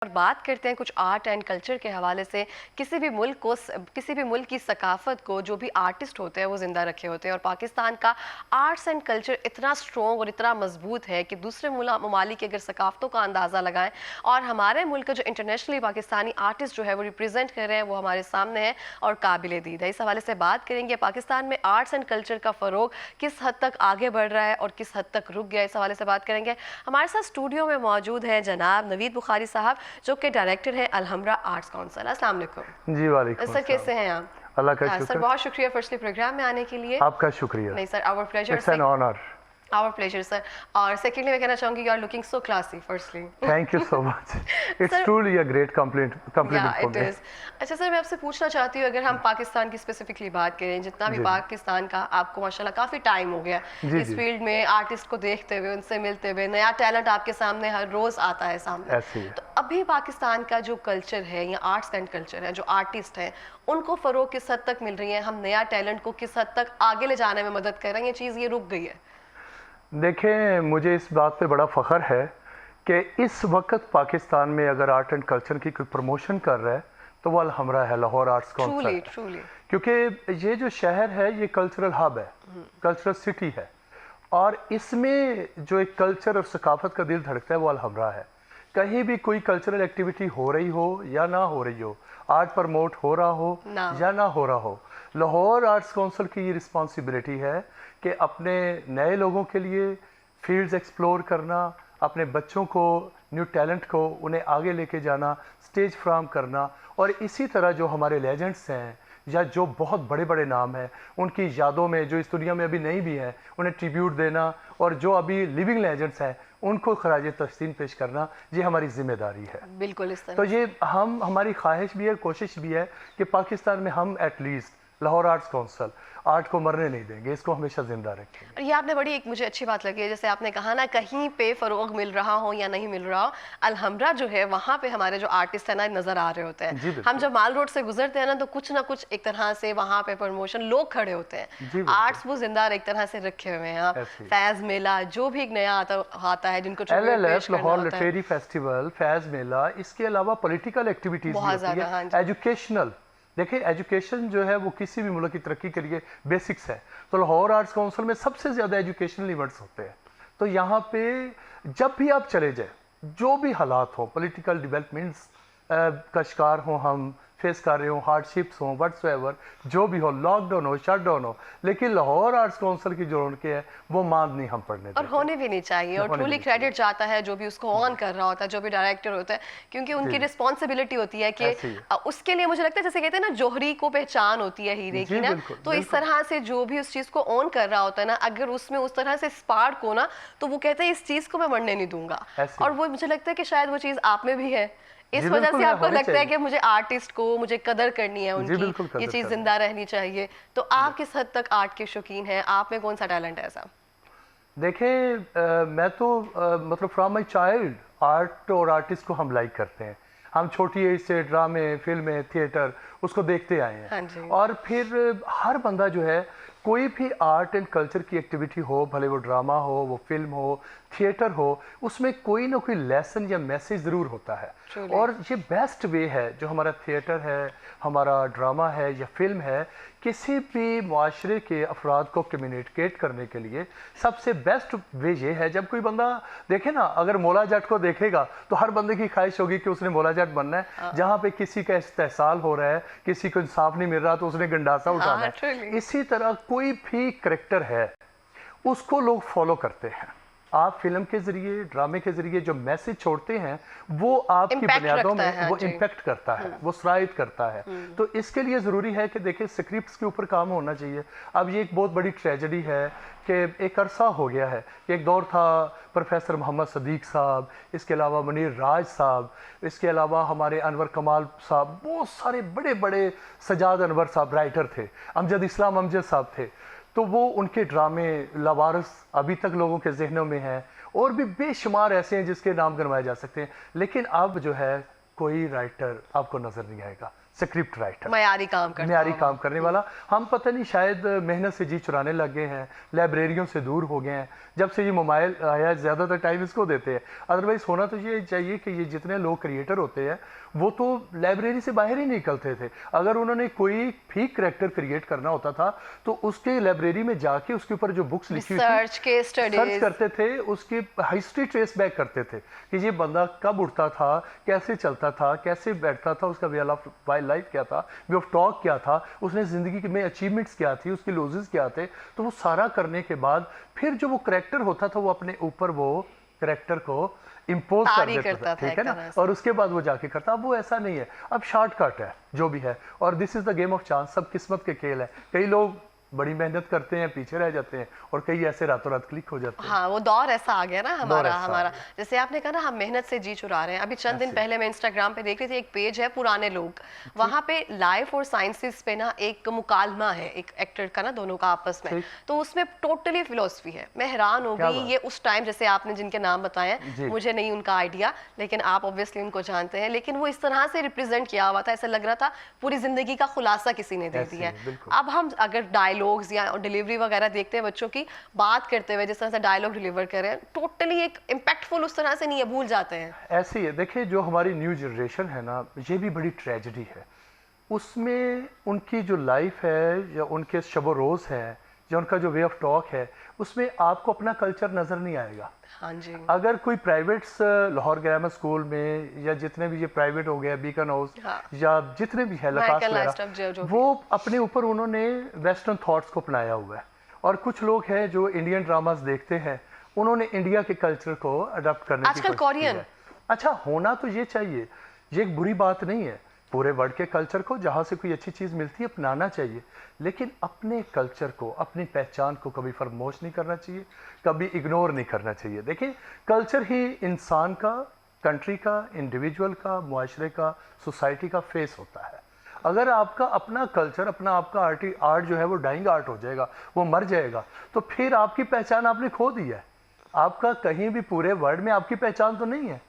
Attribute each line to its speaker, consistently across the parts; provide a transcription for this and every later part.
Speaker 1: और बात करते हैं कुछ आर्ट एंड कल्चर के हवाले से। किसी भी मुल्क की सकाफत को जो भी आर्टिस्ट होते हैं वो ज़िंदा रखे होते हैं, और पाकिस्तान का आर्ट्स एंड कल्चर इतना स्ट्रॉन्ग और इतना मजबूत है कि दूसरे ममालिक की अगर सकाफतों का अंदाज़ा लगाएं और हमारे मुल्क का जो इंटरनेशनली पाकिस्तानी आर्टिस्ट जो है वो रिप्रेजेंट कर रहे हैं वो हमारे सामने है और काबिल दीद है। इस हवाले से बात करेंगे पाकिस्तान में आर्ट्स एंड कल्चर का फ़रोग किस हद तक आगे बढ़ रहा है और किस हद तक रुक गया, इस हवाले से बात करेंगे। हमारे साथ स्टूडियो में मौजूद है जनाब नवीद बुखारी साहब, जो कि डायरेक्टर है अलहमरा आर्ट्स काउंसिल। अस्सलाम वालेकुम।
Speaker 2: जी वालेकुम
Speaker 1: सर, कैसे हैं आप?
Speaker 2: अल्लाह का शुक्र।
Speaker 1: सर, बहुत शुक्रिया फर्स्टली प्रोग्राम में आने के लिए।
Speaker 2: आपका शुक्रिया।
Speaker 1: नहीं sir, our pleasure.
Speaker 2: It's an honour.
Speaker 1: Our pleasure sir. और सेकेंडली मैं कहना चाहूँगी you are looking so classy firstly.
Speaker 2: Thank you so much. It's truly a great compliment for me.
Speaker 1: अच्छा सर, मैं आपसे पूछना चाहती हूँ, अगर हम पाकिस्तान की स्पेसिफिकली बात करें, जितना भी पाकिस्तान का आपको माशाल्लाह काफ़ी टाइम हो गया इस फील्ड में आर्टिस्ट को देखते हुए, उनसे मिलते हुए, नया टैलेंट आपके सामने हर रोज़ आता है सामने। तो अभी पाकिस्तान का जो कल्चर है या आर्ट्स एंड कल्चर है, जो आर्टिस्ट हैं उनको फ़रोग किस हद तक मिल रही है, हम नया टैलेंट को किस हद तक आगे ले जाने में मदद कर रहे हैं, ये चीज़ ये रुक गई है?
Speaker 2: देखें, मुझे इस बात पे बड़ा फ़ख्र है कि इस वक्त पाकिस्तान में अगर आर्ट एंड कल्चर की कोई प्रमोशन कर रहा है तो वो अलहमरा है, लाहौर आर्ट्स काउंसिल। क्योंकि ये जो शहर है ये कल्चरल हब है, कल्चरल सिटी है, और इसमें जो एक कल्चर और सकाफत का दिल धड़कता है वो अलहमरा है। कहीं भी कोई कल्चरल एक्टिविटी हो रही हो या ना हो रही हो, आर्ट प्रमोट हो रहा हो या ना हो रहा हो, लाहौर आर्ट्स काउंसिल की ये रिस्पॉन्सिबिलिटी है कि अपने नए लोगों के लिए फील्ड्स एक्सप्लोर करना, अपने बच्चों को, न्यू टैलेंट को उन्हें आगे लेके जाना, स्टेज फ्राहम करना, और इसी तरह जो हमारे लेजेंड्स हैं या जो बहुत बड़े बड़े नाम हैं उनकी यादों में, जो इस दुनिया में अभी नहीं भी हैं, उन्हें ट्रिब्यूट देना, और जो अभी लिविंग लेजेंड्स हैं उनको खराज तहसीन पेश करना, ये हमारी जिम्मेदारी है।
Speaker 1: बिल्कुल इस तरह।
Speaker 2: तो ये हमारी ख्वाहिश भी है, कोशिश भी है कि पाकिस्तान में हम at least Lahore arts council art को मरने नहीं देंगे, इसको हमेशा जिंदा रखेंगे।
Speaker 1: और ये आपने बड़ी एक मुझे अच्छी बात लगी है, जैसे आपने कहा ना, कहीं पे फ़रोग मिल रहा हो या नहीं मिल रहा हो, अलहमरा जो है वहाँ पे हमारे जो आर्टिस्ट है ना नज़र आ रहे होते हैं। हम जब माल रोड से गुजरते हैं ना तो कुछ ना कुछ एक तरह से वहाँ पे प्रमोशन लोग खड़े होते हैं, आर्ट्स वो जिंदा एक तरह से रखे हुए हैं। फैज मेला जो भी एक नया आता है, जिनको
Speaker 2: लाहौर लिटरेरी फेस्टिवल, फैज मेला, इसके अलावा पॉलिटिकल एक्टिविटीज, एजुकेशनल। देखिए, एजुकेशन जो है वो किसी भी मुल्क की तरक्की के लिए बेसिक्स है, तो लाहौर आर्ट्स काउंसिल में सबसे ज़्यादा एजुकेशनल इवेंट्स होते हैं। तो यहाँ पे जब भी आप चले जाए, जो भी हालात हो, पॉलिटिकल डेवलपमेंट्स का शिकार हो, हम फेस कर रहे हो, हार्डशिप्स हो, व्हाट्सएवर जो भी हो, लॉकडाउन हो, शटडाउन हो, लेकिन लाहौर आर्ट्स काउंसिल की जो उनके है वो मांद नहीं हम पढ़ने देते,
Speaker 1: और होने भी नहीं चाहिए। और ट्रूली क्रेडिट जाता है जो भी उसको ऑन कर रहा होता है, जो भी डायरेक्टर होता है, क्योंकि उनकी रिस्पॉन्सिबिलिटी होती है कि उसके लिए, मुझे लगता है जैसे कहते हैं ना, जोहरी को पहचान होती है हीरे की ना, तो इस तरह से जो भी उस चीज को ऑन कर रहा होता है ना, अगर उसमें उस तरह से स्पार्क हो ना, तो वो कहते हैं इस चीज को मैं मरने नहीं दूंगा। और वो मुझे लगता है कि शायद वो चीज आप में भी है, इस वजह से आपको लगता है कि मुझे आर्टिस्ट को मुझे कदर करनी है उनकी, ये चीज जिंदा रहनी चाहिए। तो आप किस हद तक आर्ट के शौकीन हैं? आप में कौन सा टैलेंट है ऐसा?
Speaker 2: देखें, मैं तो मतलब फ्रॉम माई चाइल्ड आर्ट और आर्टिस्ट को हम लाइक करते हैं। हम छोटी एज से ड्रामे, फिल्में, थिएटर उसको देखते आए हैं। और फिर हर बंदा जो है, कोई भी आर्ट एंड कल्चर की एक्टिविटी हो, भले वो ड्रामा हो, वो फिल्म हो, थिएटर हो, उसमें कोई ना कोई लेसन या मैसेज ज़रूर होता है। और ये बेस्ट वे है, जो हमारा थिएटर है, हमारा ड्रामा है या फिल्म है, किसी भी माशरे के अफराद को कम्युनिकेट करने के लिए सबसे बेस्ट वे ये है। जब कोई बंदा देखे ना, अगर मौला जट को देखेगा तो हर बंदे की ख्वाहिश होगी कि उसने मौला जट बनना है। जहाँ पे किसी का इस्तेहसाल हो रहा है, किसी को इंसाफ नहीं मिल रहा, तो उसने गंडासा उठाना है। इसी तरह कोई भी करैक्टर है उसको लोग फॉलो करते हैं। आप फिल्म के जरिए, ड्रामे के जरिए जो मैसेज छोड़ते हैं वो आपकी बुनियादों में वो इम्पैक्ट करता है, वो सरायत करता है। तो इसके लिए ज़रूरी है कि देखिए, स्क्रिप्ट्स के ऊपर काम होना चाहिए। अब ये एक बहुत बड़ी ट्रेजेडी है कि एक अरसा हो गया है कि एक दौर था प्रोफेसर मोहम्मद सदीक साहब, इसके अलावा मुनीर राज साहब, इसके अलावा हमारे अनवर कमाल साहब, बहुत सारे बड़े बड़े, सजाद अनवर साहब राइटर थे, अमजद इस्लाम अमजद साहब थे। तो वो उनके ड्रामे लावारिस अभी तक लोगों के जहनों में हैं, और भी बेशुमार ऐसे हैं जिसके नाम गिनवाए जा सकते हैं। लेकिन अब जो है कोई राइटर आपको नज़र नहीं आएगा, स्क्रिप्ट राइटर,
Speaker 1: मयारी काम
Speaker 2: करने वाला। हम पता नहीं शायद मेहनत से जी चुराने लग गए हैं, लाइब्रेरियों से दूर हो गए हैं। जब से ये मोबाइल आया ज़्यादातर टाइम इसको देते हैं। अदरवाइज होना तो ये चाहिए कि ये जितने लोग क्रिएटर होते हैं वो तो लाइब्रेरी से बाहर ही निकलते थे। अगर उन्होंने कोई भी करैक्टर क्रिएट करना होता था तो उसके लाइब्रेरी में जाके उसके ऊपर जो बुक्स लिखी हुई थी सर्च करते थे, उसकी हिस्ट्री ट्रेस बैक करते थे कि ये बंदा कब उठता था, कैसे चलता था, कैसे बैठता था, उसका वे ऑफ लाइफ क्या था, वे ऑफ टॉक क्या था, उसने ज़िंदगी में अचीवमेंट्स क्या थी, उसके लॉसेस क्या थे। तो वो सारा करने के बाद फिर जो वो करैक्टर होता था वो अपने ऊपर वो करैक्टर को इम्पोज कर देता था, ठीक है ना, और उसके बाद वो जाके करता। अब वो ऐसा नहीं है, अब शॉर्टकट है जो भी है, और this is the game of chance. सब किस्मत के खेल है। कई लोग बड़ी मेहनत करते हैं, पीछे रह जाते हैं, और कई ऐसे रातों रात क्लिक हो जाते हैं।
Speaker 1: हाँ, वो दौर ऐसा आ गया ना हमारा जैसे आपने कहा ना, हम मेहनत से जी चुरा रहे हैं। अभी चंद दिन पहले मैं इंस्टाग्राम पे देख रही थी, एक पेज है पुराने लोग, वहाँ पे लाइफ और साइंसेस पे ना एक मुकालमा है एक एक्टर का ना, दोनों का आपस में, तो उसमें टोटली फिलोसफी है। मैं हैरान हो गई। ये उस टाइम जैसे आपने जिनके नाम बताए हैं, मुझे नहीं उनका आइडिया, लेकिन आप ऑब्वियसली उनको जानते हैं, लेकिन वो इस तरह से रिप्रेजेंट किया हुआ था, ऐसा लग रहा था पूरी जिंदगी का खुलासा किसी ने दे दिया है। अब हम अगर डायलॉग्स या डिलीवरी वगैरह देखते हैं बच्चों की बात करते हुए, जिस तरह से डायलॉग डिलीवर कर रहे हैं, टोटली एक इम्पैक्टफुल उस तरह से नहीं है, भूल जाते हैं।
Speaker 2: ऐसे ही है। देखिए, जो हमारी न्यू जनरेशन है ना, ये भी बड़ी ट्रेजेडी है। उसमें उनकी जो लाइफ है या उनके शब रोज़ है या उनका जो वे ऑफ टॉक है, उसमें आपको अपना कल्चर नज़र नहीं आएगा।
Speaker 1: हाँ जी।
Speaker 2: अगर कोई प्राइवेट लाहौर ग्रामर स्कूल में या जितने भी ये प्राइवेट हो गया, बीकन हाउस, हाँ, या जितने भी है लकास, वो अपने ऊपर उन्होंने वेस्टर्न थॉट्स को अपनाया हुआ है। और कुछ लोग हैं जो इंडियन ड्रामास देखते हैं, उन्होंने इंडिया के कल्चर को अडॉप्ट करने की कोशिश की है। अच्छा, होना तो ये चाहिए, ये एक बुरी बात नहीं है। पूरे वर्ल्ड के कल्चर को जहाँ से कोई अच्छी चीज़ मिलती है अपनाना चाहिए, लेकिन अपने कल्चर को, अपनी पहचान को कभी फरमोश नहीं करना चाहिए, कभी इग्नोर नहीं करना चाहिए। देखिए, कल्चर ही इंसान का, कंट्री का, इंडिविजुअल का, मुआशरे का, सोसाइटी का फेस होता है। अगर आपका अपना कल्चर, अपना आपका आर्ट जो है वो डाइंग आर्ट हो जाएगा, वो मर जाएगा, तो फिर आपकी पहचान आपने खो दी है। आपका कहीं भी पूरे वर्ल्ड में आपकी पहचान तो नहीं है।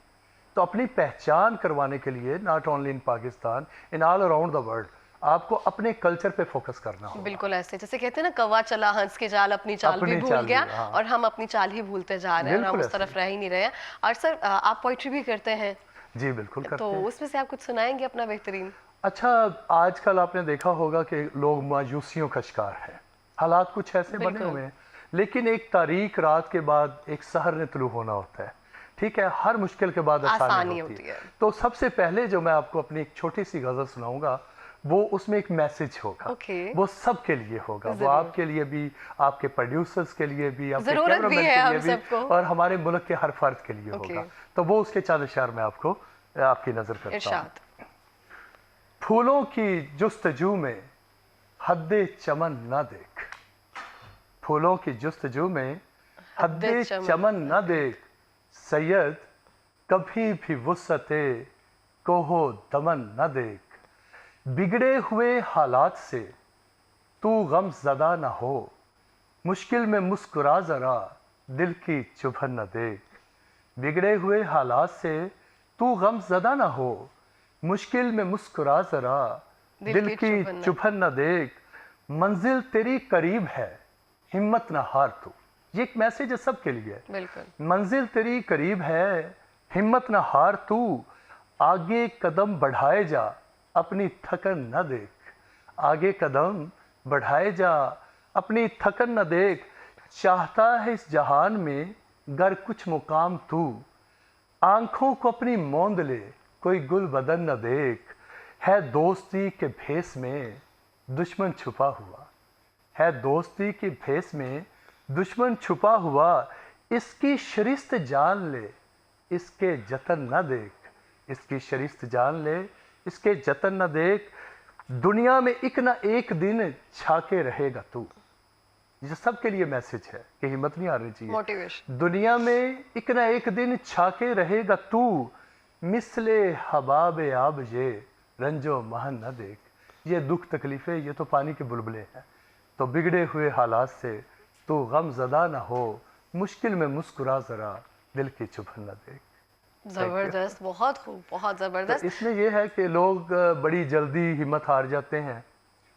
Speaker 2: तो अपनी पहचान करवाने के लिए not only in Pakistan, in all around the world, आपको अपने कल्चर पे फोकस करना होगा।
Speaker 1: बिल्कुल ऐसे, जैसे कहते हैं ना, कौवा चला हंस के जाल, अपनी चाल भी भूल गया। हाँ। और हम अपनी चाल ही भूलते जा रहे हैं, और हम उस तरफ रह ही नहीं रहे हैं। और सर, आप पोइट्री भी करते हैं?
Speaker 2: जी बिल्कुल करते हैं।
Speaker 1: तो उसमें से आप कुछ सुनाएंगे अपना बेहतरीन?
Speaker 2: अच्छा, आजकल आपने देखा होगा कि लोग मायूसियों का शिकार हैं, हालात कुछ ऐसे बने हुए हैं, लेकिन एक तारीख रात के बाद एक सहर ने तुलू होना होता है। ठीक है, हर मुश्किल के बाद आसानी होती है। तो सबसे पहले जो मैं आपको अपनी एक छोटी सी गजल सुनाऊंगा, वो उसमें एक मैसेज होगा। वो सबके लिए होगा, वो आपके लिए भी, आपके प्रोड्यूसर्स के लिए भी, आपके कैमरामैन के लिए भी, और हमारे मुल्क के हर फर्द के लिए होगा। तो वो उसके चंद अशआर में आपको आपकी नजर करता हूं। फूलों की जुस्तजू में हद्दे चमन न देख, फूलों की जुस्तजू में हद्दे चमन न देख, सैयद कभी भी वुसअते कोहो दमन न देख, बिगड़े हुए हालात से तू गम ज़दा न हो, मुश्किल में मुस्कुरा ज़रा दिल की चुभन न देख, बिगड़े हुए हालात से तू गम ज़दा न हो, मुश्किल में मुस्कुरा ज़रा दिल की चुभन न देख, मंजिल तेरी करीब है हिम्मत न हार तू। ये एक मैसेज है सबके लिए। बिल्कुल। मंजिल तेरी करीब है हिम्मत न हार तू, आगे कदम बढ़ाए जा अपनी थकन न देख, आगे कदम बढ़ाए जा अपनी थकन न देख, चाहता है इस जहान में गर कुछ मुकाम तू, आंखों को अपनी मोंद ले कोई गुल बदन न देख, है दोस्ती के भेस में दुश्मन छुपा हुआ, है दोस्ती के भेस में दुश्मन छुपा हुआ, इसकी शरिस्त जान ले इसके जतन न देख, इसकी शरिस्त जान ले इसके जतन न देख, दुनिया में एक ना एक दिन छाके रहेगा तू। ये सबके लिए मैसेज है कि हिम्मत नहीं हारनी चाहिए। मोटिवेशन। दुनिया में एक ना एक दिन छाके रहेगा तू, मिसले हबाब आब ये रंजो महन न देख। ये दुख तकलीफें, ये तो पानी के बुलबुले हैं। तो बिगड़े हुए हालात से तू गम ज़दा न हो, मुश्किल में मुस्कुरा ज़रा दिल की चुभन न देख।
Speaker 1: जबरदस्त, बहुत खूब, बहुत
Speaker 2: तो
Speaker 1: जबरदस्त।
Speaker 2: इसमें ये है कि लोग बड़ी जल्दी हिम्मत हार जाते हैं,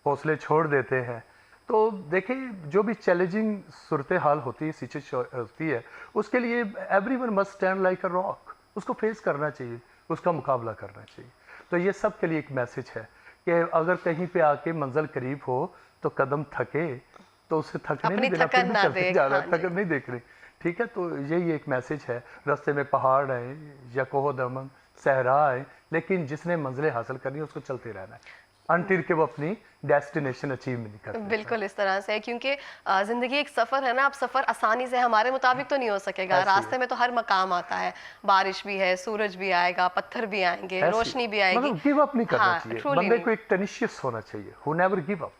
Speaker 2: हौसले छोड़ देते हैं। तो देखिए, जो भी चैलेंजिंग सूरत हाल होती है, सिचुएशन होती है, उसके लिए everyone must stand like a rock. उसको फेस करना चाहिए, उसका मुकाबला करना चाहिए। तो ये सब के लिए एक मैसेज है कि अगर कहीं पे आके मंजिल करीब हो तो कदम थके तो उसे थकने
Speaker 1: अपनी
Speaker 2: नहीं देना, फिर
Speaker 1: थकन
Speaker 2: भी
Speaker 1: ना
Speaker 2: चलते
Speaker 1: देख,
Speaker 2: जाना,
Speaker 1: हाँ जी।
Speaker 2: थकन नहीं देखनी। ठीक है, तो यही एक मैसेज है। रास्ते में पहाड़ आए या कोहो दमन सहरा आए, लेकिन जिसने मंजिलें हासिल करनी है उसको चलते रहना है अनटिल के वो अपनी डेस्टिनेशन अचीव नहीं कर लेता।
Speaker 1: बिल्कुल इस तरह से है, क्योंकि ज़िंदगी एक सफ़र है ना। अब सफ़र आसानी से हमारे मुताबिक तो नहीं हो सकेगा।
Speaker 2: ऐसी है,
Speaker 1: रास्ते में तो हर मकाम आता है, बारिश भी है, सूरज भी आएगा, पत्थर भी आएंगे,
Speaker 2: ऐसी
Speaker 1: रोशनी भी आएगी।
Speaker 2: मतलब गिव अप नहीं करना
Speaker 1: हाँ,
Speaker 2: चाहिए,
Speaker 1: ट्रूली
Speaker 2: बंदे
Speaker 1: नहीं।
Speaker 2: को एक टेनिशियस होना चाहिए, हु नेवर गिव अप।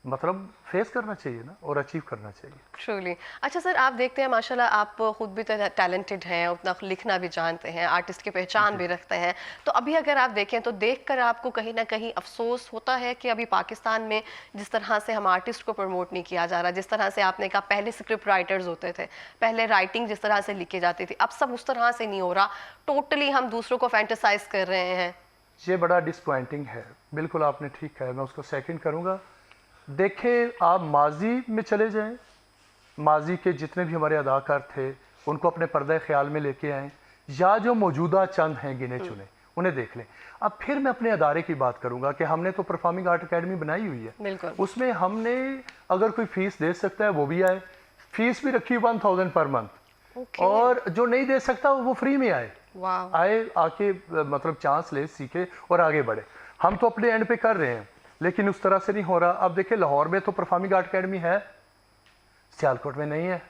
Speaker 2: मतलब फेस करना चाहिए ना, और अचीव करना चाहिए।
Speaker 1: ट्रूली। अच्छा सर, आप देखते हैं माशाल्लाह, आप खुद भी तो टैलेंटेड हैं, उतना लिखना भी जानते हैं, आर्टिस्ट की पहचान भी रखते हैं। तो अभी अगर आप देखें तो देखकर आपको कहीं ना कहीं अफसोस होता है कि अभी पाकिस्तान में जिस तरह से हम आर्टिस्ट को प्रमोट नहीं किया जा रहा, जिस तरह से आपने कहा पहले स्क्रिप्ट राइटर्स होते थे, पहले राइटिंग जिस तरह से लिखी जाती थी, अब सब उस तरह से नहीं हो रहा। टोटली हम दूसरों को फैंटेसाइज कर रहे हैं।
Speaker 2: ये बड़ा डिसपॉइंटिंग है। बिल्कुल आपने ठीक कहा, मैं उसको सेकंड करूंगा। देखें, आप माजी में चले जाएं, माजी के जितने भी हमारे अदाकार थे उनको अपने पर्दे ख्याल में लेके आएँ, या जो मौजूदा चंद हैं गिने चुने उन्हें देख लें। अब फिर मैं अपने अदारे की बात करूंगा कि हमने तो परफॉर्मिंग आर्ट अकेडमी बनाई हुई है, उसमें हमने अगर कोई फीस दे सकता है वो भी आए, फीस भी रखी 1000 पर मंथ, और जो नहीं दे सकता वो फ्री में आए। आए, आके मतलब चांस ले, सीखे और आगे बढ़े। हम तो अपने एंड पे कर रहे हैं, लेकिन उस तरह से नहीं हो रहा। अब देखिए, लाहौर में तो परफॉर्मिंग आर्ट अकेडमी है, सियालकोट में नहीं है,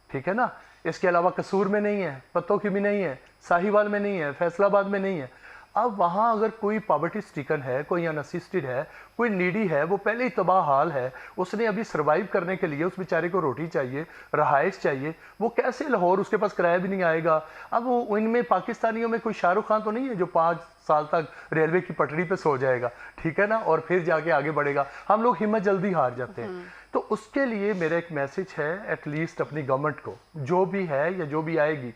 Speaker 2: ठीक है ना। इसके अलावा कसूर में नहीं है, पत्तों की भी नहीं है, साहिवाल में नहीं है, फैसलाबाद में नहीं है। अब वहाँ अगर कोई पॉवर्टी स्ट्रिकन है, कोई अनअसिस्टेड है, कोई नीडी है, वो पहले ही तबाह हाल है, उसने अभी सर्वाइव करने के लिए उस बेचारे को रोटी चाहिए, रहाइश चाहिए, वो कैसे लाहौर, उसके पास किराया भी नहीं आएगा। अब वो इनमें पाकिस्तानियों में कोई शाहरुख खान तो नहीं है जो 5 साल तक रेलवे की पटरी पे सो जाएगा, ठीक है ना, और फिर जाके आगे बढ़ेगा। हम लोग हिम्मत जल्दी हार जाते हैं। तो उसके लिए मेरा एक मैसेज है एटलीस्ट अपनी गवर्नमेंट को, जो भी है या जो भी आएगी,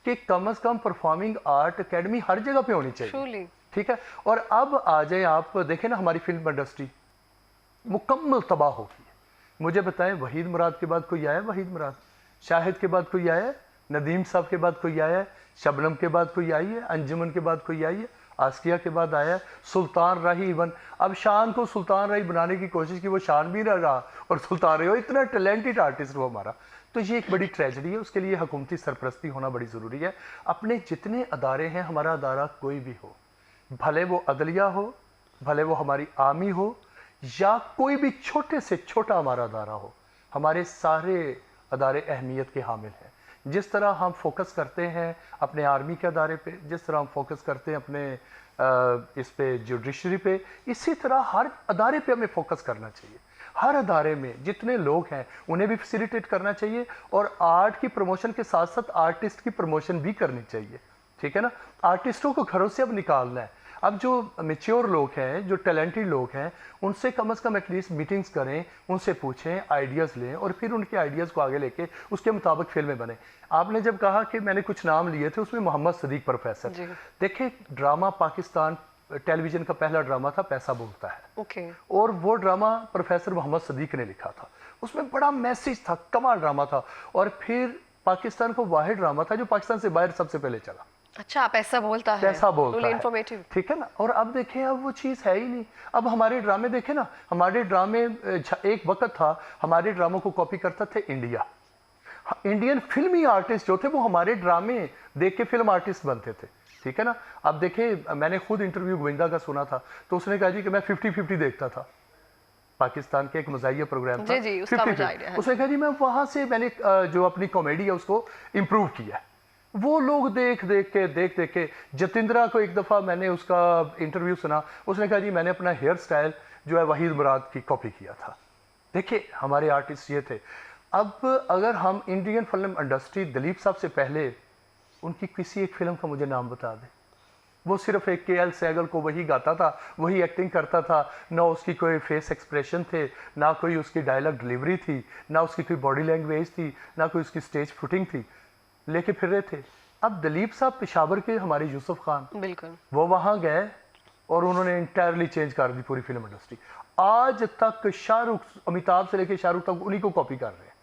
Speaker 2: कि कम से कम परफॉर्मिंग आर्ट एकेडमी हर जगह पे होनी चाहिए, ठीक है। और अब आ जाए, आप देखें ना, हमारी फिल्म इंडस्ट्री मुकम्मल तबाह हो गई है। मुझे बताएं, वहीद मुराद के बाद कोई आया? वहीद मुराद, शाहिद के बाद कोई आया? नदीम साहब के बाद कोई आया? शबनम के बाद कोई आई है? अंजुमन के बाद कोई आई है? आस्किया के बाद आया? सुल्तान राही इवन, अब शान को सुल्तान राही बनाने की कोशिश की, वो शान भी रहा और सुल्तान राही, इतना टैलेंटेड आर्टिस्ट वो हमारा। तो ये एक बड़ी ट्रेजेडी है, उसके लिए हुकूमती सरपरस्ती होना बड़ी ज़रूरी है। अपने जितने अदारे हैं, हमारा अदारा कोई भी हो, भले वो अदलिया हो, भले वो हमारी आर्मी हो, या कोई भी छोटे से छोटा हमारा अदारा हो, हमारे सारे अदारे अहमियत के हामिल हैं। जिस तरह हम फोकस करते हैं अपने आर्मी के अदारे पे, जिस तरह हम फोकस करते हैं अपने इस पे जुडिशरी पे, इसी तरह हर अदारे पे हमें फोकस करना चाहिए। हर अदारे में जितने लोग हैं उन्हें भी फैसिलिटेट करना चाहिए, और आर्ट की प्रमोशन के साथ साथ आर्टिस्ट की प्रमोशन भी करनी चाहिए, ठीक है ना। आर्टिस्टों को घरों से अब निकालना है। अब जो मेच्योर लोग हैं, जो टैलेंटेड लोग हैं, उनसे कम से कम एटलीस्ट मीटिंग्स करें, उनसे पूछें, आइडियाज़ लें, और फिर उनके आइडियाज़ को आगे लेके उसके मुताबिक फिल्में बने। आपने जब कहा कि मैंने कुछ नाम लिए थे, उसमें मोहम्मद सदीक प्रोफेसर, देखिए ड्रामा पाकिस्तान टेलीविज़न का पहला ड्रामा था पैसा बोलता है, और वो ड्रामा प्रोफेसर मोहम्मद सदीक ने लिखा था। उसमें बड़ा मैसेज था, कमाल ड्रामा था, और फिर पाकिस्तान को वाहिद ड्रामा था जो पाकिस्तान से बाहर सबसे पहले चला।
Speaker 1: अच्छा, पैसा बोलता है,
Speaker 2: पैसा बोलता है, ठीक है ना। और अब देखें, अब वो चीज़ है ही नहीं। अब हमारे ड्रामे देखें ना, हमारे ड्रामे, एक वक्त था हमारे ड्रामों को कॉपी करता थे इंडिया, इंडियन फिल्मी आर्टिस्ट जो थे वो हमारे ड्रामे देख के फिल्म आर्टिस्ट बनते थे, ठीक है ना। अब देखें, मैंने खुद इंटरव्यू गोविंदा का सुना था, तो उसने कहा जी कि मैं 50-50 देखता था। पाकिस्तान के एक मज़ाहिया प्रोग्राम था, उसने कहा जी मैं वहाँ से मैंने जो अपनी कॉमेडी है उसको इम्प्रूव किया। वो लोग देख देख के जतिंद्रा को एक दफ़ा मैंने उसका इंटरव्यू सुना, उसने कहा जी मैंने अपना हेयर स्टाइल जो है वहीद मुराद की कॉपी किया था। देखिए, हमारे आर्टिस्ट ये थे। अब अगर हम इंडियन फिल्म इंडस्ट्री, दिलीप साहब से पहले उनकी किसी एक फिल्म का मुझे नाम बता दें। वो सिर्फ एक KL सहगल को वही गाता था, वही एक्टिंग करता था, ना उसकी कोई फेस एक्सप्रेशन थे, ना कोई उसकी डायलॉग डिलीवरी थी, ना उसकी कोई बॉडी लैंग्वेज थी, ना कोई उसकी स्टेज फुटिंग थी, लेके फिर रहे थे। अब दिलीप साहब पेशावर के, हमारे यूसुफ खान,
Speaker 1: बिल्कुल,
Speaker 2: वो वहाँ गए और उन्होंने इंटायरली चेंज कर दी पूरी फिल्म इंडस्ट्री। आज तक शाहरुख, अमिताभ से लेके शाहरुख तक उन्हीं को कॉपी कर रहे हैं।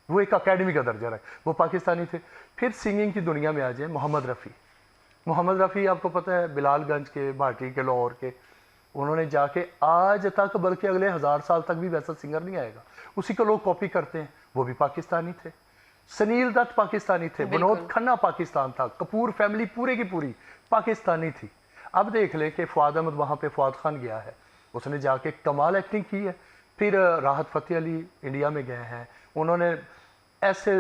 Speaker 2: वो एक अकेडमी का दर्जा रहा, वो पाकिस्तानी थे। फिर सिंगिंग की दुनिया में आ जाए, मोहम्मद रफ़ी। मोहम्मद रफ़ी आपको पता है बिलालगंज के, भाटी के, लाहौर के। उन्होंने जाके आज तक, बल्कि अगले 1000 साल तक भी वैसा सिंगर नहीं आएगा, उसी को लोग कॉपी करते हैं। वो भी पाकिस्तानी थे। सनील दत्त पाकिस्तानी थे, विनोद खन्ना पाकिस्तान था, कपूर फैमिली पूरे की पूरी पाकिस्तानी थी। अब देख लें कि फवाद अहमद वहाँ पे फवाद खान गया है, उसने जाके कमाल एक्टिंग की है। फिर राहत फ़तेह अली इंडिया में गए हैं, उन्होंने ऐसे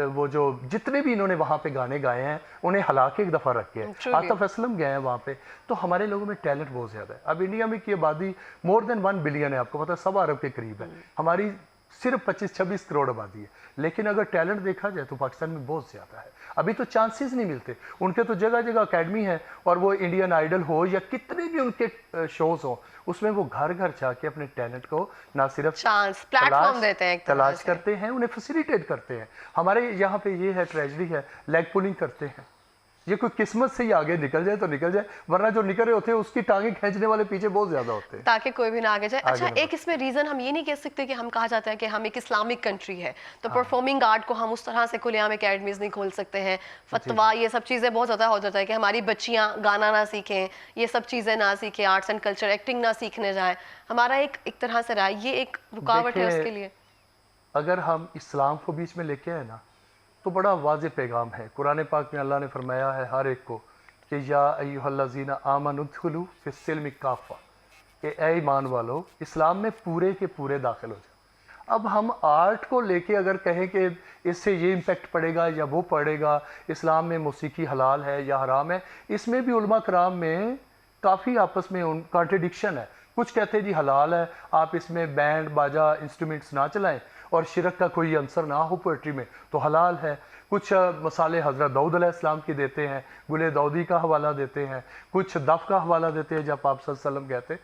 Speaker 2: वो जो जितने भी इन्होंने वहाँ पे गाने गाए हैं उन्हें हला के एक दफ़ा रखे हैं। आतिफ असलम गए हैं वहाँ पे। तो हमारे लोगों में टैलेंट बहुत ज़्यादा है। अब इंडिया में की आबादी मोर देन 1 बिलियन है, आपको पता है, 100 अरब के करीब है। हमारी सिर्फ 25-26 करोड़ आबादी है, लेकिन अगर टैलेंट देखा जाए तो पाकिस्तान में बहुत ज़्यादा है। अभी तो चांसेस नहीं मिलते। उनके तो जगह जगह अकेडमी है, और वो इंडियन आइडल हो या कितने भी उनके शोज़ हो, उसमें वो घर घर जाके अपने टैलेंट को ना सिर्फ
Speaker 1: चांस, प्लेटफॉर्म देते हैं,
Speaker 2: तलाश करते हैं, उन्हें फैसिलिटेट करते हैं। हमारे यहाँ पे ये है, ट्रेजडी है, लेग पुलिंग करते हैं। ये कोई किस्मत से ही आगे निकल जाए तो निकल जाए, वरना जो निकल रहे होते हैं उसकी टांगे खींचने वाले पीछे बहुत ज्यादा होते हैं,
Speaker 1: ताकि कोई भी ना आगे जाए। अच्छा, एक इसमें रीजन हम ये नहीं कह सकते कि हम कहा जाता है कि हम एक इस्लामिक कंट्री है, तो परफॉर्मिंग आर्ट को हम उस तरह से खुलेआम एकेडमीज नहीं खोल सकते हैं। फतवा, ये सब चीज़ें बहुत ज़्यादा हो जाता है कि हमारी बच्चियाँ गाना ना सीखें, ये सब चीज़ें ना सीखें, आर्ट्स एंड कल्चर, एक्टिंग ना सीखने जाएँ। हमारा एक तरह से रहा, ये एक रुकावट है उसके लिए।
Speaker 2: अगर हम इस्लाम को बीच में लेके आए ना, तो बड़ा वाज़ेह पैगाम है। कुरान पाक में अल्लाह ने फरमाया है हर एक को कि या अय्युहल्लज़ीना आमनु उदखुलू फिस्सिल्मि काफ़ा, कि ऐ ईमान वालो, इस्लाम में पूरे के पूरे दाखिल हो जाओ। अब हम आर्ट को लेके अगर कहें कि इससे ये इम्पेक्ट पड़ेगा या वो पड़ेगा, इस्लाम में मौसीकी हलाल है या हराम है, इसमें भी उलमा कराम में काफ़ी आपस में कॉन्ट्रडिक्शन है। कुछ कहते हैं जी हलाल है, आप इसमें बैंड बाजा इंस्ट्रूमेंट्स ना चलाएं और शिरक का कोई अंसर ना हो पोइट्री में, तो हलाल है। कुछ मसाले हज़रत दाऊद अलैहिस्सलाम की देते हैं, गुले दाऊदी का हवाला देते हैं, कुछ दफ़ का हवाला देते हैं जब आप सल्लल्लाहु अलैहि वसल्लम कहते।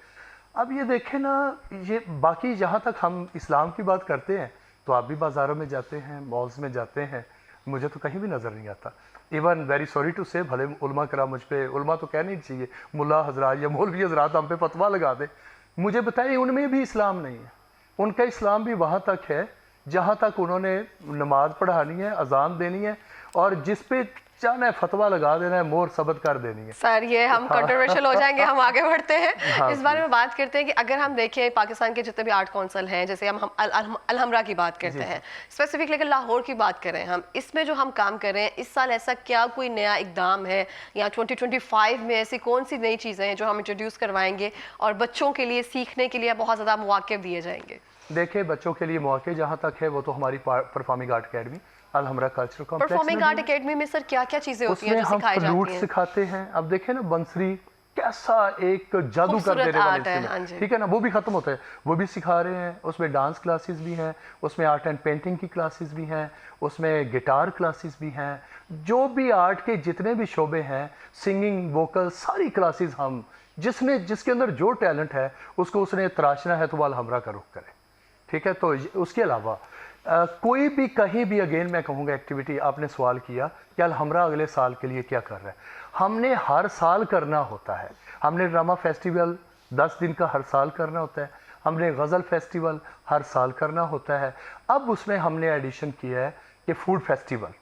Speaker 2: अब ये देखें ना, ये बाकी जहाँ तक हम इस्लाम की बात करते हैं तो आप भी बाज़ारों में जाते हैं, मॉल्स में जाते हैं, मुझे तो कहीं भी नज़र नहीं आता। इवन वेरी सॉरी टू से, भले उलमा करा मुझ पे, उलमा तो कहना ही चाहिए, मुल्ला हजरात या मौलवी हजरात हम पे फतवा लगा दे, मुझे बताइए उनमें भी इस्लाम नहीं है। उनका इस्लाम भी वहाँ तक है जहाँ तक उन्होंने नमाज पढ़ानी है, अजान देनी है, और जिस पे चाहना है फतवा लगा देना है, मोर सबत कर देनी है।
Speaker 1: सर, ये हम कंट्रोवर्शियल हो जाएंगे, हम आगे बढ़ते हैं। इस बारे में बात करते हैं कि अगर हम देखें पाकिस्तान के जितने भी आर्ट काउंसिल हैं, जैसे हम अलहमरा की बात करते हैं स्पेसिफिक, लेकिन लाहौर की बात करें हम, इसमें जो हम काम कर रहे हैं इस साल, ऐसा क्या कोई नया इकदाम है या 2025 में ऐसी कौन सी नई चीज़ें हैं जो हम इंट्रोड्यूस करवाएंगे और बच्चों के लिए सीखने के लिए बहुत ज़्यादा मौके दिए जाएंगे?
Speaker 2: देखिए, बच्चों के लिए मौके जहाँ तक है वो तो हमारी performing art academy Alhamra culture complex.
Speaker 1: Performing art academy में सर क्या क्या चीजें होती हैं जो सिखाई जाती हैं?
Speaker 2: फ्लूट सिखाते हैं। अब देखें ना, बंसरी कैसा एक जादू कर देने वाला इंस्ट्रूमेंट, ठीक है ना, वो भी खत्म होता है, वो भी सिखा रहे हैं। उसमें डांस क्लासेस भी हैं, उसमें आर्ट एंड पेंटिंग की क्लासेस भी हैं, उसमें गिटार क्लासेस भी हैं, जो भी आर्ट के जितने भी शोबे हैं, सिंगिंग, वोकल, सारी क्लासेस हम, जिसके अंदर जो टैलेंट है उसको उसने तराशना है तो वो अलहमरा का रुख करे, ठीक है। तो उसके अलावा कोई भी कहीं भी, अगेन मैं कहूँगा, एक्टिविटी आपने सवाल किया कि अलहमरा अगले साल के लिए क्या कर रहा है, हमने हर साल करना होता है। हमने ड्रामा फेस्टिवल 10 दिन का हर साल करना होता है, हमने गज़ल फेस्टिवल हर साल करना होता है। अब उसमें हमने एडिशन किया है कि फूड फेस्टिवल।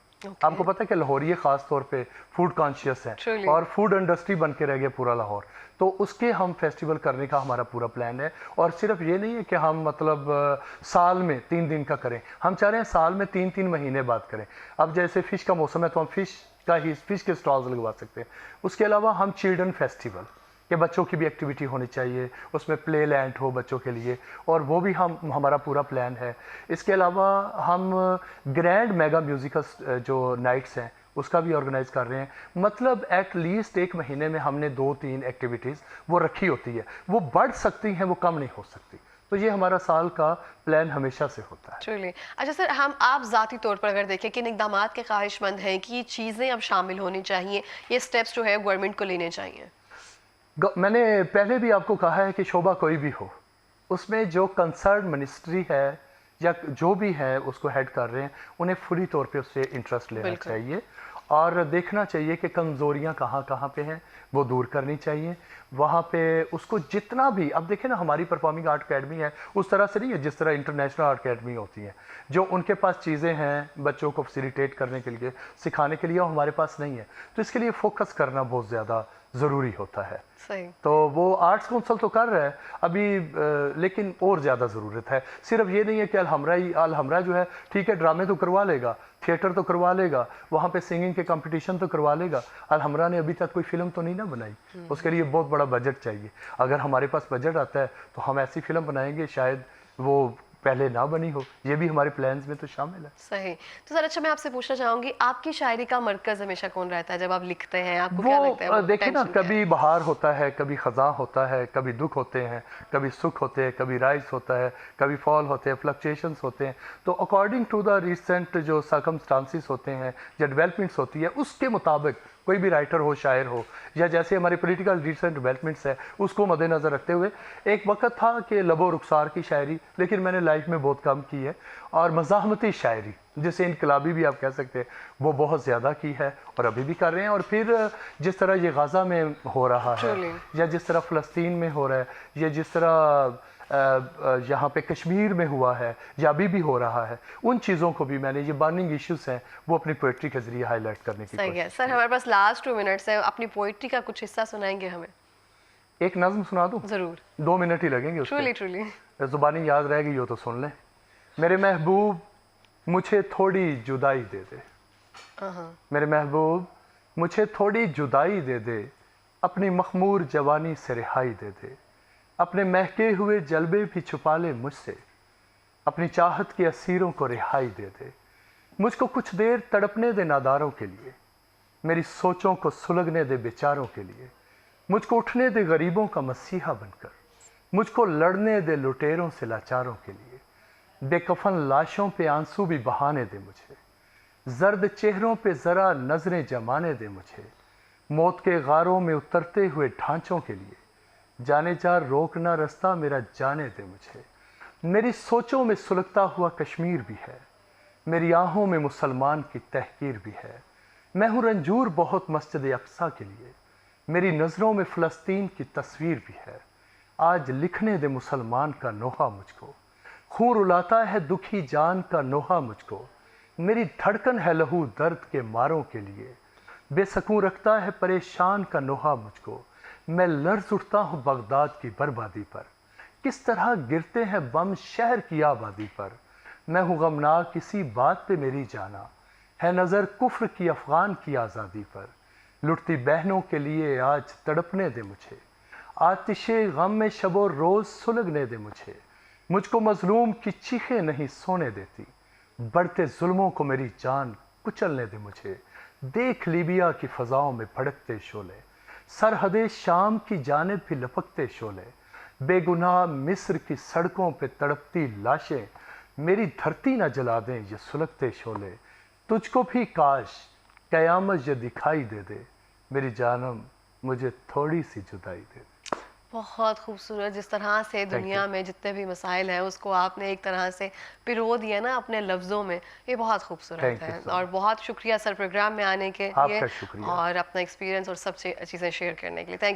Speaker 2: आपको पता है कि लाहौरी ख़ास तौर पे फूड कॉन्शियस है और फूड इंडस्ट्री बन के रह गया पूरा लाहौर, तो उसके हम फेस्टिवल करने का हमारा पूरा प्लान है। और सिर्फ ये नहीं है कि हम मतलब साल में 3 दिन का करें, हम चाह रहे हैं साल में 3-3 महीने बाद करें। अब जैसे फ़िश का मौसम है तो हम फ़िश के स्टॉल्स लगवा सकते हैं। उसके अलावा हम चिल्ड्रन फेस्टिवल, कि बच्चों की भी एक्टिविटी होनी चाहिए, उसमें प्ले लैंड हो बच्चों के लिए, और वो भी हमारा पूरा प्लान है। इसके अलावा हम ग्रैंड मेगा म्यूज़िकल जो नाइट्स हैं उसका भी ऑर्गेनाइज़ कर रहे हैं। मतलब एट लीस्ट 1 महीने में हमने 2-3 एक्टिविटीज़ वो रखी होती है, वो बढ़ सकती हैं, वो कम नहीं हो सकती। तो ये हमारा साल का प्लान हमेशा से होता है।
Speaker 1: चलिए, अच्छा सर, आप ज़ाती तौर पर अगर देखें कि इक़दामात के ख्वाहिशमंद हैं कि ये चीज़ें अब शामिल होनी चाहिए, ये स्टेप्स जो है गवर्नमेंट को लेने चाहिए?
Speaker 2: मैंने पहले भी आपको कहा है कि शोबा कोई भी हो, उसमें जो कंसर्न मिनिस्ट्री है या जो भी है उसको हेड कर रहे हैं, उन्हें फुली तौर पे उससे इंटरेस्ट लेना चाहिए। और देखना चाहिए कि कमज़ोरियाँ कहाँ कहाँ पे हैं, वो दूर करनी चाहिए। वहाँ पे उसको जितना भी, अब देखें ना हमारी परफॉर्मिंग आर्ट अकेडमी है उस तरह से नहीं है जिस तरह इंटरनेशनल आर्ट अकेडमी होती है, जो उनके पास चीज़ें हैं बच्चों को फैसिलिटेट करने के लिए, सिखाने के लिए, हमारे पास नहीं है। तो इसके लिए फोकस करना बहुत ज़्यादा ज़रूरी होता है।
Speaker 1: सही।
Speaker 2: तो वो आर्ट्स काउंसिल तो कर रहा है अभी, लेकिन और ज़्यादा ज़रूरत है। सिर्फ ये नहीं है कि अलहमरा जो है ठीक है, ड्रामे तो करवा लेगा, थिएटर तो करवा लेगा, वहाँ पे सिंगिंग के कंपटीशन तो करवा लेगा। अलहमरा ने अभी तक कोई फिल्म तो नहीं ना बनाई, उसके लिए बहुत बड़ा बजट चाहिए। अगर हमारे पास बजट आता है तो हम ऐसी फिल्म बनाएंगे शायद वो पहले ना बनी हो। ये भी हमारे प्लान्स में तो शामिल है।
Speaker 1: सही। तो सर अच्छा मैं आपसे पूछना चाहूंगी, आपकी शायरी का मरकज हमेशा कौन रहता है जब आप लिखते हैं? आपको क्या लगता है?
Speaker 2: वो देखिए ना, कभी बहार होता है, कभी खज़ां होता है, कभी दुख होते हैं, कभी सुख होते हैं, कभी राइज होता है, कभी फॉल होते हैं, फ्लक्चुएशंस होते हैं। तो अकॉर्डिंग टू द रिसेंट जो सर्कमस्टांसिस होते हैं या डेवलपमेंट्स होती है, उसके मुताबिक कोई भी राइटर हो, शायर हो, या जैसे हमारी पॉलिटिकल रिसेंट डेवलपमेंट्स है उसको मद्देनज़र रखते हुए, एक वक्त था कि लबो रुखसार की शायरी, लेकिन मैंने लाइफ में बहुत कम की है। और मज़ाहमती शायरी, जिसे इनकलाबी भी आप कह सकते हैं, वो बहुत ज़्यादा की है और अभी भी कर रहे हैं। और फिर जिस तरह ये गाज़ा में हो रहा है, या जिस तरह फ़लस्तीन में हो रहा है, या जिस तरह यहाँ पे कश्मीर में हुआ है या अभी भी हो रहा है, उन चीज़ों को भी मैंने, ये बर्निंग इश्यूज हैं, वो अपनी पोइट्री के जरिए हाईलाइट करने की कोशिश है।
Speaker 1: सर हमारे पास लास्ट 2 मिनट्स है, अपनी पोइट्री का कुछ हिस्सा सुनाएंगे हमें?
Speaker 2: एक नज़्म सुना दूँ?
Speaker 1: जरूर।
Speaker 2: 2 मिनट ही लगेंगे उसके।
Speaker 1: ट्रूली
Speaker 2: ज़ुबानी याद रहेगी यो तो सुन लें। मेरे महबूब मुझे थोड़ी जुदाई दे दे, मेरे महबूब मुझे थोड़ी जुदाई दे दे, अपनी मखमूर जवानी से रिहाई दे दे, अपने महके हुए जलबे भी छुपा ले मुझसे, अपनी चाहत के असीरों को रिहाई दे दे। मुझको कुछ देर तड़पने दे नादारों के लिए, मेरी सोचों को सुलगने दे बेचारों के लिए, मुझको उठने दे गरीबों का मसीहा बनकर, मुझको लड़ने दे लुटेरों से लाचारों के लिए, बेकफन लाशों पे आंसू भी बहाने दे मुझे, जर्द चेहरों पे ज़रा नजरें जमाने दे मुझे, मौत के गारों में उतरते हुए ढांचों के लिए, जाने जा रोकना रास्ता मेरा जाने दे मुझे। मेरी सोचों में सुलगता हुआ कश्मीर भी है, मेरी आहों में मुसलमान की तहकीर भी है। मैं हूँ रंजूर बहुत मस्जिद अक्सा के लिए, मेरी नज़रों में फ़लस्तीन की तस्वीर भी है। आज लिखने दे मुसलमान का नोहा मुझको, खून रुलाता है दुखी जान का नोहा मुझको, मेरी धड़कन है लहू दर्द के मारों के लिए, बेसकून रखता है परेशान का नोहा मुझको। मैं लर्ज़ उठता हूँ बगदाद की बर्बादी पर, किस तरह गिरते हैं बम शहर की आबादी पर। मैं हूँ गमनाक किसी बात पे मेरी जाना, है नज़र कुफ्र की अफ़गान की आज़ादी पर। लुटती बहनों के लिए आज तड़पने दे मुझे, आतिशे गम में शबो रोज़ सुलगने दे मुझे। मुझको मजलूम की चीखें नहीं सोने देती, बढ़ते जुल्मों को मेरी जान कुचलने दे मुझे। देख लीबिया की फ़ज़ाओं में भड़कते शोले, सरहदे शाम की जानिब भी लपकते शोले, बेगुनाह मिस्र की सड़कों पे तड़पती लाशें, मेरी धरती न जला दें ये सुलगते शोले। तुझको भी काश क़यामत ये दिखाई दे दे, मेरी जानम मुझे थोड़ी सी जुदाई दे दे।
Speaker 1: बहुत खूबसूरत, जिस तरह से दुनिया में जितने भी मसाइल हैं उसको आपने एक तरह से पिरो दिया ना अपने लफ्ज़ों में, ये बहुत खूबसूरत है। और बहुत शुक्रिया सर प्रोग्राम में आने के लिए और अपना एक्सपीरियंस और सब चीज़ें शेयर करने के लिए। थैंक